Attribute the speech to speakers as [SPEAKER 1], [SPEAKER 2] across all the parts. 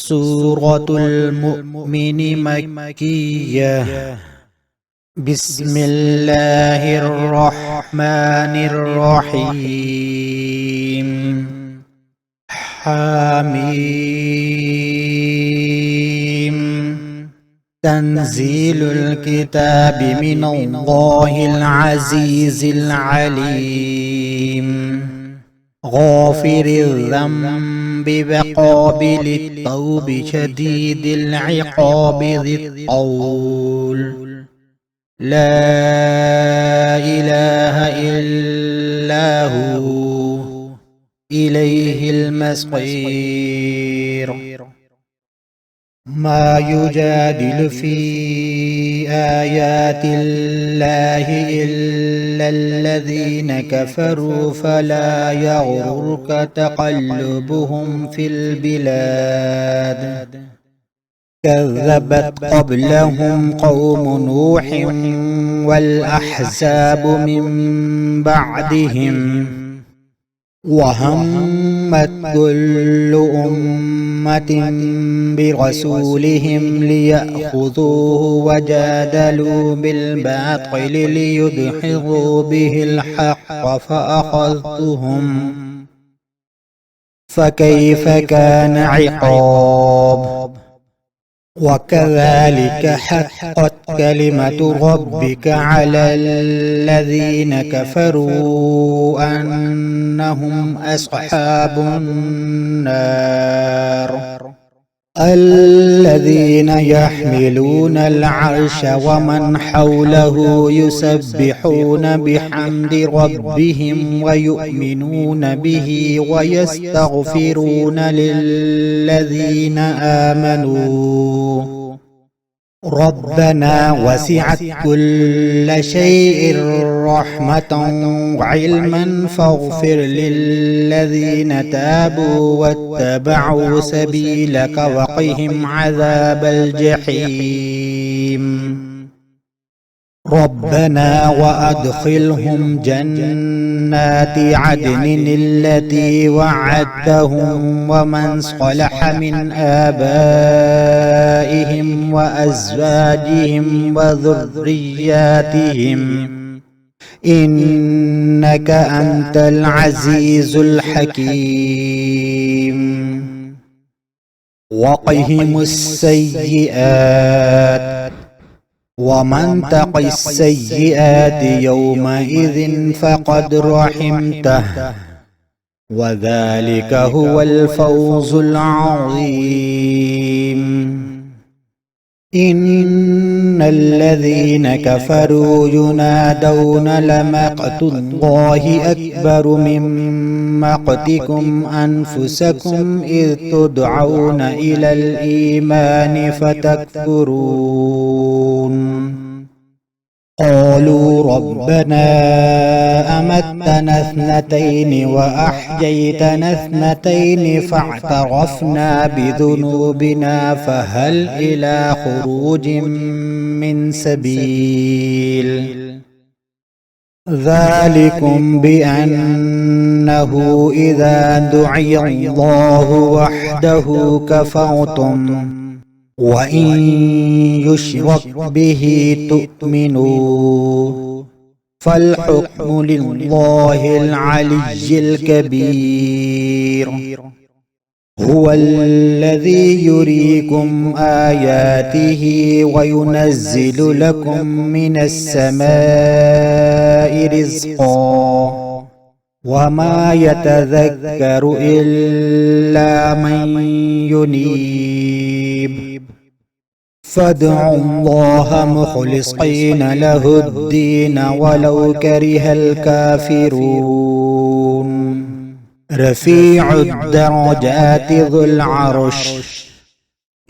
[SPEAKER 1] سورة المؤمن مكية. بسم الله الرحمن الرحيم. حميم. تنزيل الكتاب من الله العزيز العليم. غافر الذنب وقابل التوب شديد العقاب ذي الطول. لا إله إلا هو إليه المصير. ما يجادل في آيات الله إلا الذين كفروا فلا يغررك تقلبهم في البلاد. كذبت قبلهم قوم نوح والأحزاب من بعدهم. وهمت كل أمة برسولهم ليأخذوه وجادلوا بالباطل ليدحضوا به الحق فأخذتهم فكيف كان عقاب. وكذلك حقت كلمة ربك على الذين كفروا أنهم أصحاب النار. الذين يحملون العرش ومن حوله يسبحون بحمد ربهم ويؤمنون به ويستغفرون للذين آمنوا ربنا وسعت كل شيء رحمة وعلما فاغفر للذين تابوا واتبعوا سبيلك وقهم عذاب الجحيم. ربنا وأدخلهم جنات عدن التي وعدتهم ومن صلح من آبائهم وأزواجهم وذرياتهم إنك أنت العزيز الحكيم. وقهم السيئات ومن تق السيئات يومئذ فقد رحمته وذلك هو الفوز العظيم. إن الذين كفروا ينادون لمقت الله أكبر من مقتكم أنفسكم إذ تدعون إلى الإيمان فتكفرون. قالوا ربنا أمتنا اثنتين وأحييتنا اثنتين فاعترفنا بذنوبنا فهل إلى خروج من سبيل. ذلكم بأنه إذا دعي الله وحده كفرتم وإن يشرك به تؤمنوا فالحكم لله العلي الكبير. هو الذي يريكم آياته وينزل لكم من السماء رزقا وما يتذكر إلا من ينيب. فادعوا الله مخلصين له الدين ولو كره الكافرون. رفيع الدرجات ذو العرش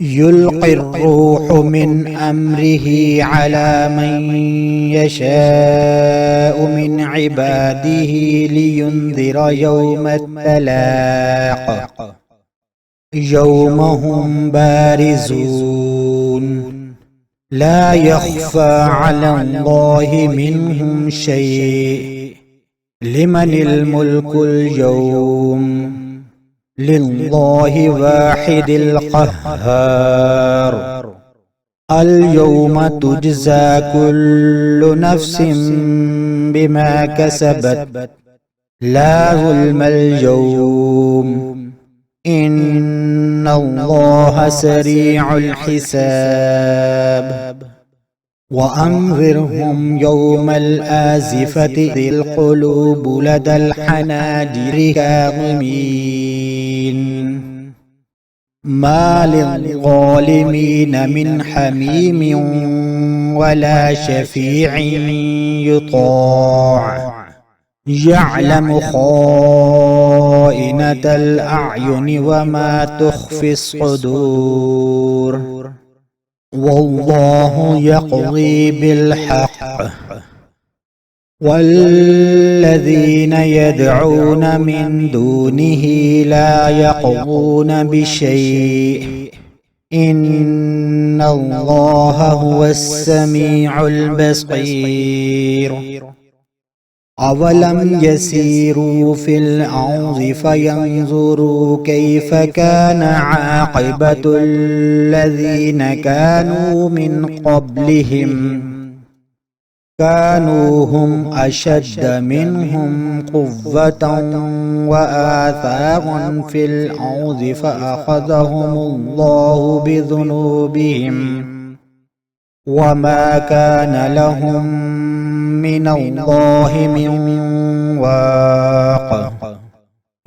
[SPEAKER 1] يلقي الروح من أمره على من يشاء من عباده لينذر يوم التلاق يوم هم بارزون لا يخفى على الله منهم شيء. لمن الملك اليوم لله واحد القهار. اليوم تجزى كل نفس بما كسبت لا ظلم اليوم إن الله سريع الحساب. وأنذرهم يوم الآزفة ذي القلوب لدى الحناجر كاظمين ما للظالمين من حميم ولا شفيع يطاع يعلم خائنة الأعين وما تخفي الصدور والله يقضي بالحق والذين يدعون من دونه لا يقضون بشيء إن الله هو السميع البصير. أولم يسيروا في الأرض فينظروا كيف كان عاقبة الذين كانوا من قبلهم كانوا هم أشد منهم قوة وآثارا في الأرض فأخذهم الله بذنوبهم وما كان لهم من الله من واق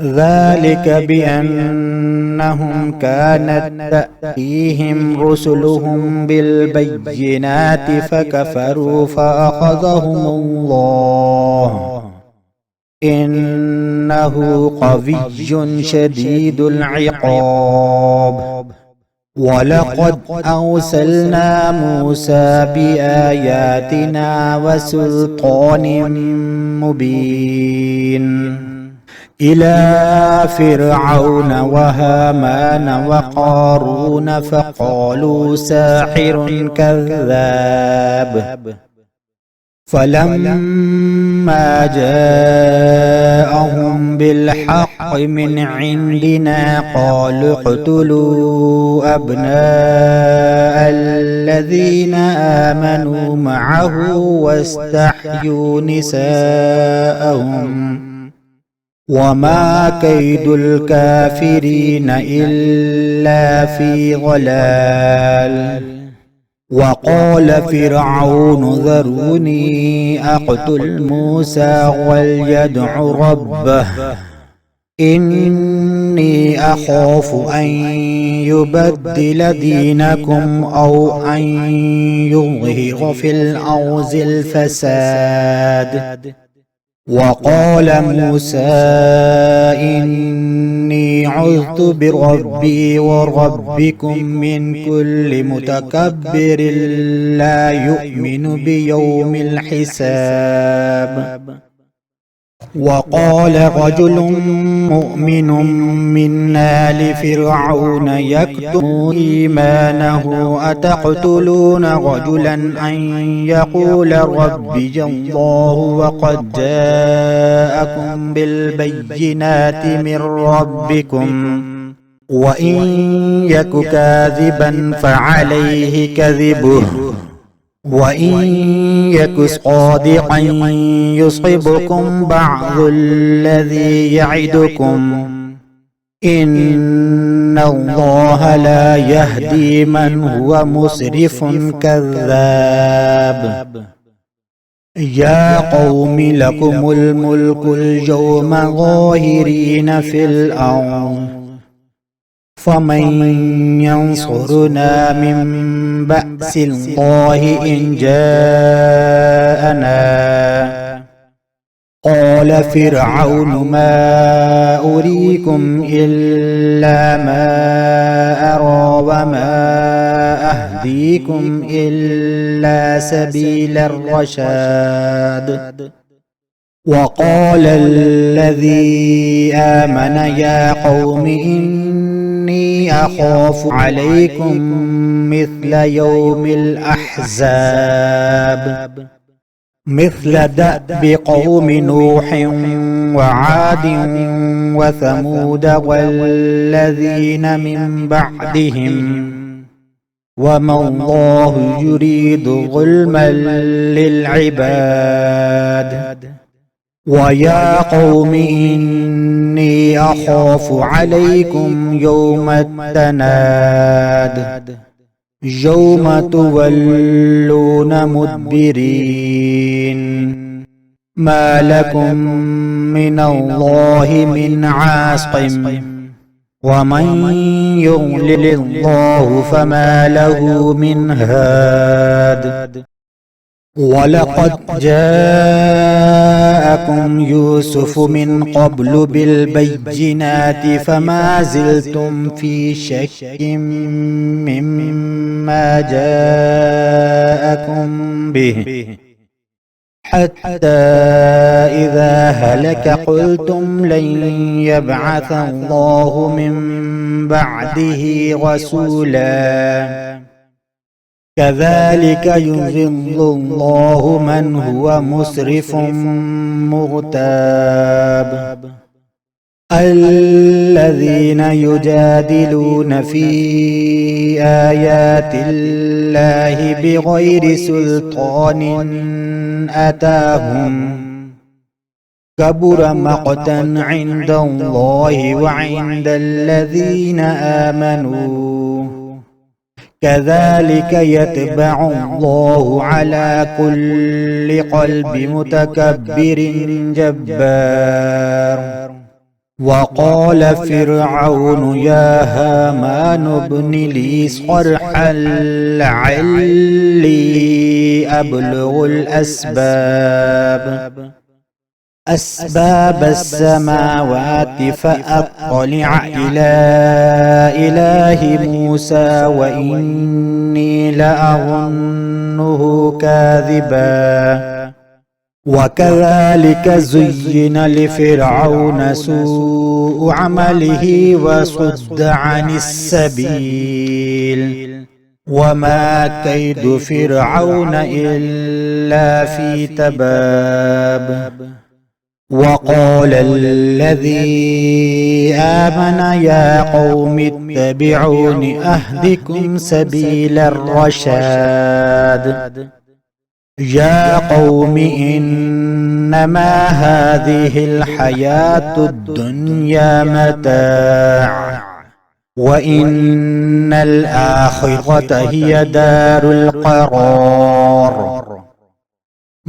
[SPEAKER 1] ذلك بأنهم كانت تأتيهم رسلهم بالبينات فكفروا فأخذهم الله إنه قوي شديد العقاب. ولقد أرسلنا موسى بآياتنا وسلطان مبين إلى فرعون وهامان وقارون فقالوا ساحر كذاب فلما جاءهم بالحق من عندنا قالوا اقتلوا أبناء الذين آمنوا معه واستحيوا نساءهم وما كيد الكافرين إلا في ضلال. وقال فرعون ذروني أقتل موسى وليدع ربه إني أخاف أن يبدل دينكم أو أن يظهر في الأرض الفساد. وقال موسى إني عذت بربي وربكم من كل متكبر لا يؤمن بيوم الحساب. وقال رجل مؤمن من آل فرعون يكتم إيمانه أتقتلون رجلا أن يقول ربي الله وقد جاءكم بالبينات من ربكم وإن يك كاذبا فعليه كذبه وإن يك صادقا يصبكم بعض الذي يعدكم إن الله لا يهدي من هو مسرف كذاب. يا قوم لكم الملك اليوم ظاهرين في الأرض فمن ينصرنا من بأس الله إن جاءنا. قال فرعون ما أريكم إلا ما أرى وما أهديكم إلا سبيل الرشاد. وقال الذي آمن يا قوم إني أخاف عليكم مثل يوم الأحزاب مثل دأب قوم نوح وعاد وثمود والذين من بعدهم وما الله يريد ظلما للعباد ويا قوم إني أخاف عليكم يوم التناد يوم تولون مدبرين ما لكم من الله من عاصم ومن يضلل الله فما له من هاد ولقد جاءكم يوسف من قبل بالبينات فما زلتم في شك مما جاءكم به حتى إذا هلك قلتم لن يبعث الله من بعده رسولا كذلك يضل الله من هو مسرف مرتاب الذين يجادلون في آيات الله بغير سلطان أتاهم كبر مقتا عند الله وعند الذين آمنوا كذلك يتبع الله على كل قلب متكبر جبار وقال فرعون يا هامان ابن لي صرحا لعلي أبلغ أسباب السماوات فأطلع إلى إله موسى وإني لأظنه كاذبا وكذلك زين لفرعون سوء عمله وصد عن السبيل وما كيد فرعون إلا في تباب وقال الذي آمن يا قوم اتبعون أهدكم سبيل الرشاد يا قوم إنما هذه الحياة الدنيا متاع وإن الآخرة هي دار القرار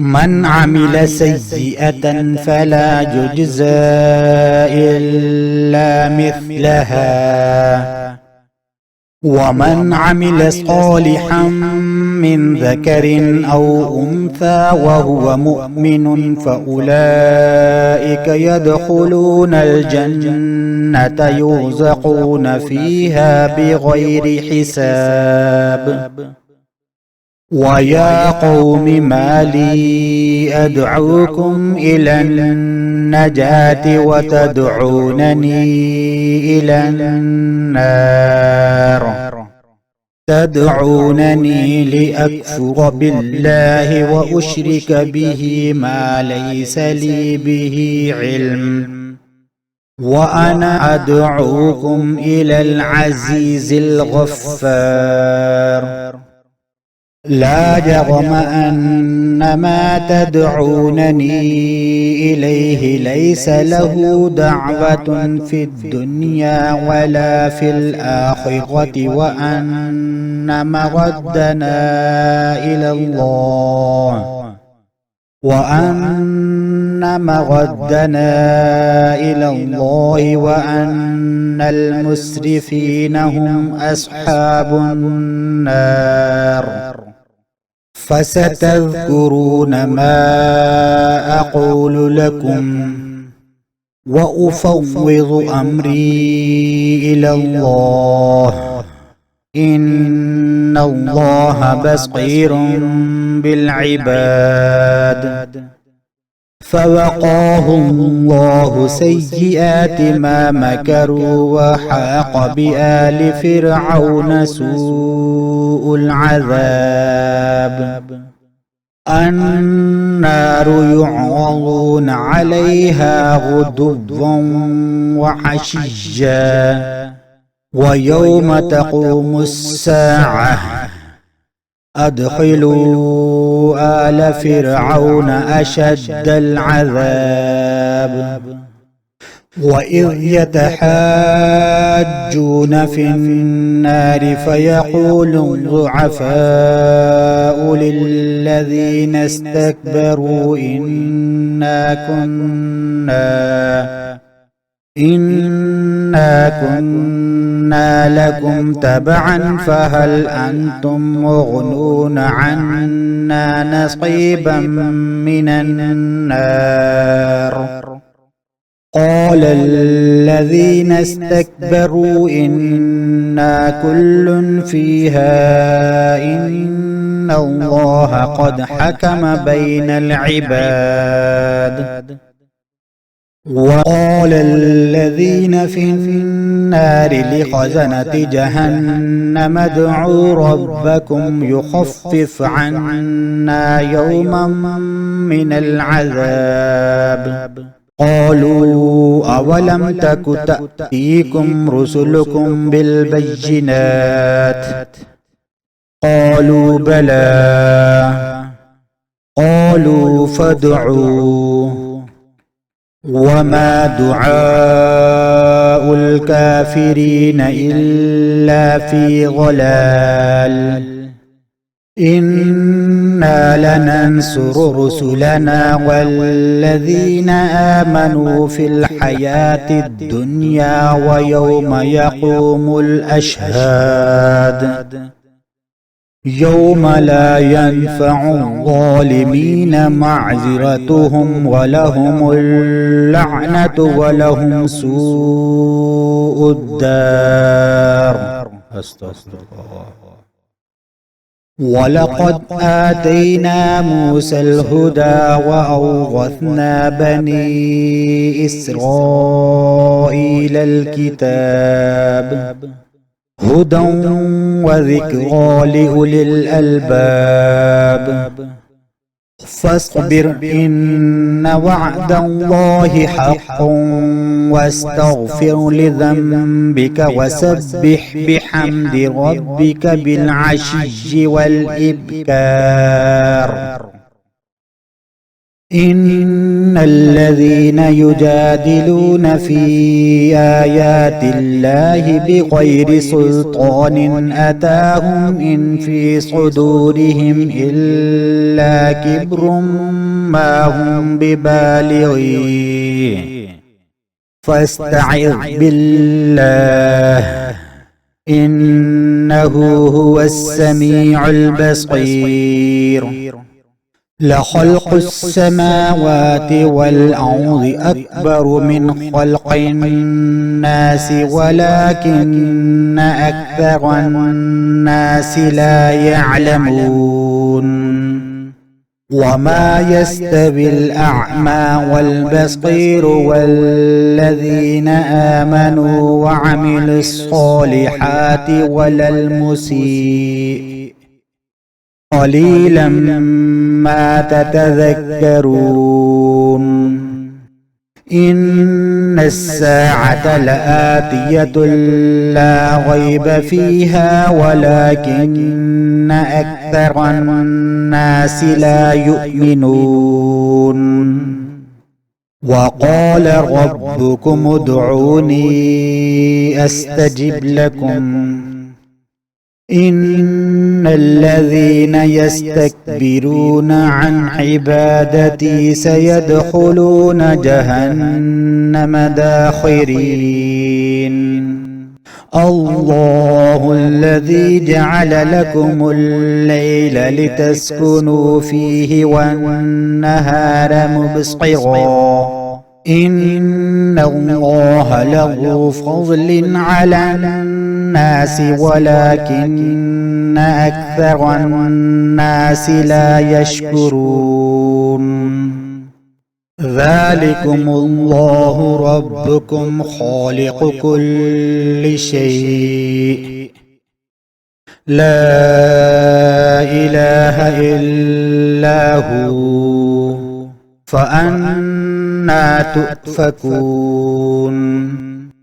[SPEAKER 1] من عمل سيئة فلا يجزى إلا مثلها ومن عمل صالحا من ذكر أو أنثى وهو مؤمن فأولئك يدخلون الجنة يرزقون فيها بغير حساب ويا قوم ما لي أدعوكم إلى النجاة وتدعونني إلى النار تدعونني لأكفر بالله وأشرك به ما ليس لي به علم وأنا أدعوكم إلى العزيز الغفار لا جرم أن ما تدعونني إليه ليس له دعوة في الدنيا ولا في الآخرة وأن مردنا إلى الله وأن المسرفين هم أصحاب النار فستذكرون ما أقول لكم وأفوض أمري إلى الله إن الله بصير بالعباد فوقاه الله سيئات ما مكروا وحاق بآل فرعون سوء العذاب النار يعرضون عليها غدوا وعشيا ويوم تقوم الساعة أدخلوا آل فرعون أشد العذاب وإذ يتحاجون في النار فيقول الضعفاء للذين استكبروا إنا كنا لكم تبعا فهل أنتم مغنون عنا نصيبا من النار قال الذين استكبروا إنا كل فيها إن الله قد حكم بين العباد وقال الذين في النار لخزنة جهنم ادعوا ربكم يخفف عنا يوما من العذاب قالوا أولم تك تأتيكم رسلكم بالبينات قالوا بلى قالوا فادعوا وما دعاء الكافرين إلا في ضلال إنا لننصر رسلنا والذين آمنوا في الحياة الدنيا ويوم يقوم الأشهاد يوم لا ينفع الظالمين معذرتهم ولهم اللعنة ولهم سوء الدار. استغفر الله. ولقد آتينا موسى الهدى وأورثنا بني إسرائيل الكتاب هدى وذكرى لأولي الألباب فاصبر إن وعد الله حق واستغفر لذنبك وسبح بحمد ربك بالعشي والإبكار إن الذين يجادلون في آيات الله بغير سلطان أتاهم إن في صدورهم إلا كبر ما هم ببالغيه فاستعذ بالله إنه هو السميع البصير لخلق السماوات والأرض أكبر من خلق الناس ولكن أكثر الناس لا يعلمون وما يستوي الأعمى والبصير والذين آمنوا وعملوا الصالحات ولا المسيء قليلا ما تتذكرون إن الساعة لآتية لا ريب فيها ولكن أكثر الناس لا يؤمنون وقال ربكم ادعوني أستجب لكم إن الذين يستكبرون عن عبادتي سيدخلون جهنم داخرين الله الذي جعل لكم الليل لتسكنوا فيه والنهار مبصرا إن الله لذو فضل على الناس ولكن أكثر الناس لا يشكرون ذلكم الله ربكم خالق كل شيء لا إله إلا هو فأنى تؤفكون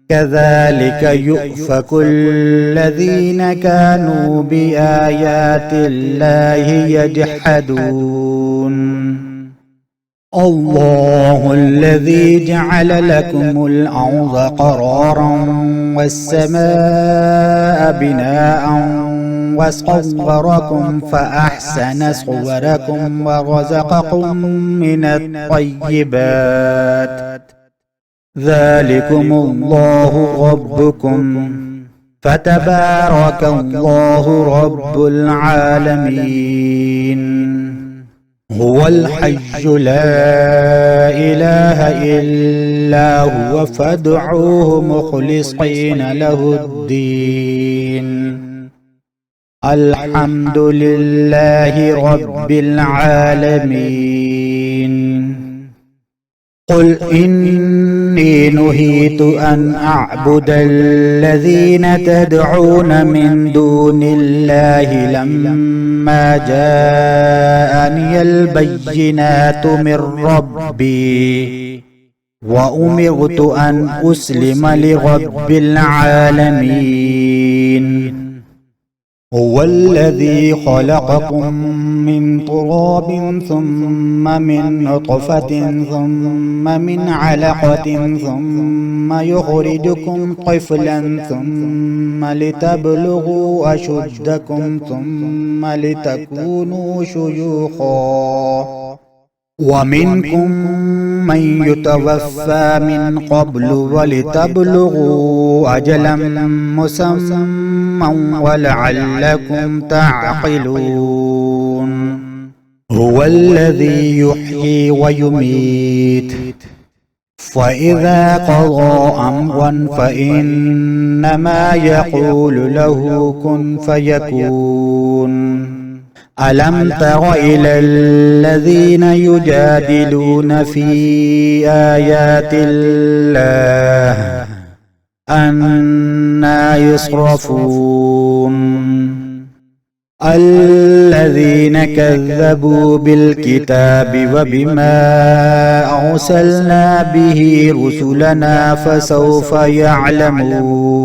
[SPEAKER 1] كذلك يؤفك الذين كانوا بآيات الله يجحدون الله الذي جعل لكم الأرض قرارا والسماء بناء وصوركم فأحسن صوركم ورزقكم من الطيبات ذلكم الله ربكم فتبارك الله رب العالمين هو الحي لا إله إلا هو فادعوه مخلصين له الدين الحمد لله رب العالمين قل إني نهيت أن أعبد الذين تدعون من دون الله لما جاءني البينات من ربي وأمرت أن أسلم لرب العالمين هو الذي خلقكم من تراب ثم من نطفة ثم من علقة ثم يخرجكم طفلا ثم لتبلغوا أشدكم ثم لتكونوا شيوخا ومنكم من يتوفى من قبل ولتبلغوا أجلا مسمى ولعلكم تعقلون هو الذي يحيي ويميت فإذا قضى أمرا فإنما يقول له كن فيكون ألم تر إلى الذين يجادلون في آيات الله أنى يصرفون الذين كذبوا بالكتاب وبما أرسلنا به رسلنا فسوف يعلمون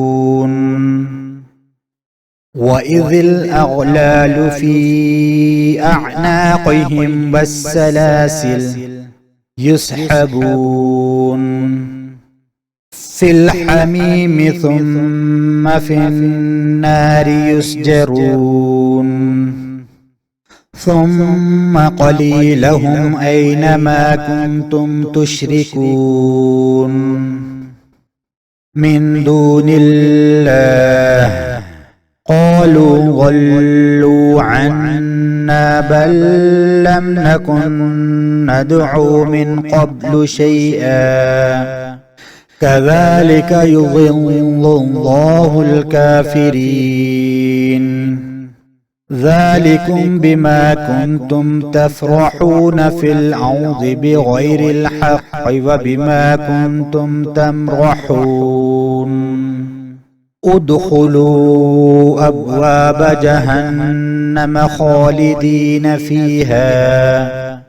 [SPEAKER 1] وإذ الأغلال في أعناقهم والسلاسل يسحبون في الحميم ثم في النار يسجرون ثم قليلهم أينما كنتم تشركون من دون الله قالوا ضلوا عنا بل لم نكن ندعو من قبل شيئا كذلك يضل الله الكافرين ذلكم بما كنتم تفرحون في الأرض بغير الحق وبما كنتم تمرحون ادخلوا أبواب جهنم خالدين فيها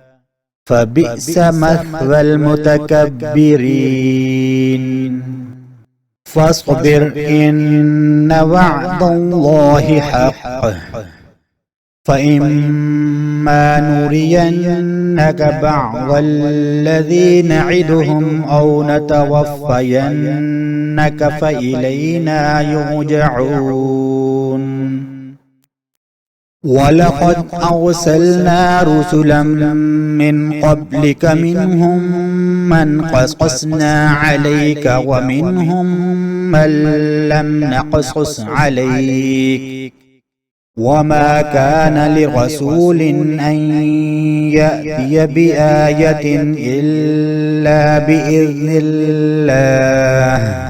[SPEAKER 1] فبئس مثوى المتكبرين فاصبر إن وعد الله حق فإما نرينك بعض الذي نعدهم أو نتوفينك فإلينا يرجعون ولقد أرسلنا رسلا من قبلك منهم من قصصنا عليك ومنهم من لم نقصص عليك وما كان لرسول أن يأتي بآية إلا بإذن الله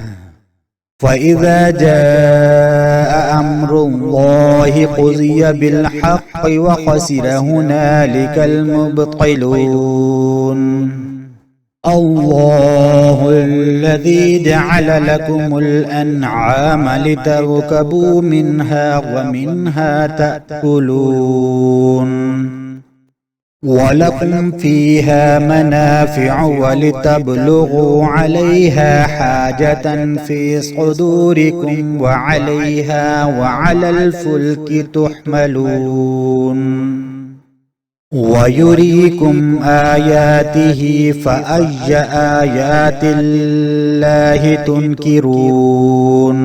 [SPEAKER 1] فإذا جاء أمر الله قضي بالحق وخسر هنالك المبطلون الله الذي جعل لكم الأنعام لتركبوا منها ومنها تأكلون ولكم فيها منافع ولتبلغوا عليها حاجة في صدوركم وعليها وعلى الفلك تحملون ويريكم آياته فأي آيات الله تنكرون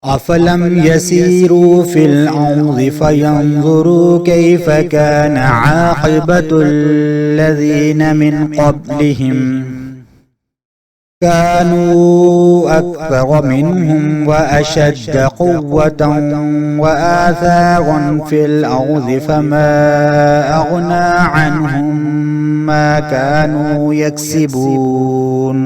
[SPEAKER 1] أفلم يسيروا في الأرض فينظروا كيف كان عاقبة الذين من قبلهم كانوا أكثر منهم وأشد قوة وآثارا في الأرض فما أغنى عنهم ما كانوا يكسبون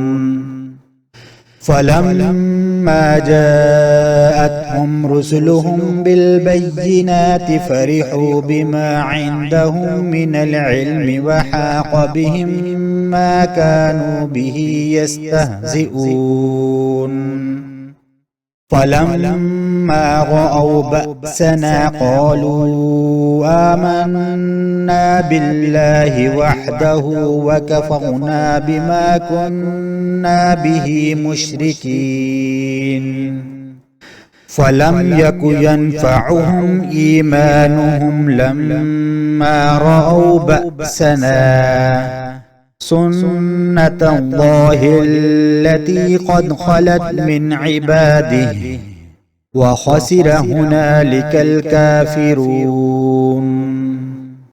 [SPEAKER 1] فلما جاءتهم رسلهم بالبينات فرحوا بما عندهم من العلم وحاق بهم ما كانوا به يستهزئون فلما رأوا بأسنا قالوا آمنا بالله وحده وكفرنا بما كنا به مشركين فلم يك ينفعهم إيمانهم لما رأوا بأسنا سنة الله التي قد خلت من عباده وخسر هنالك الكافرون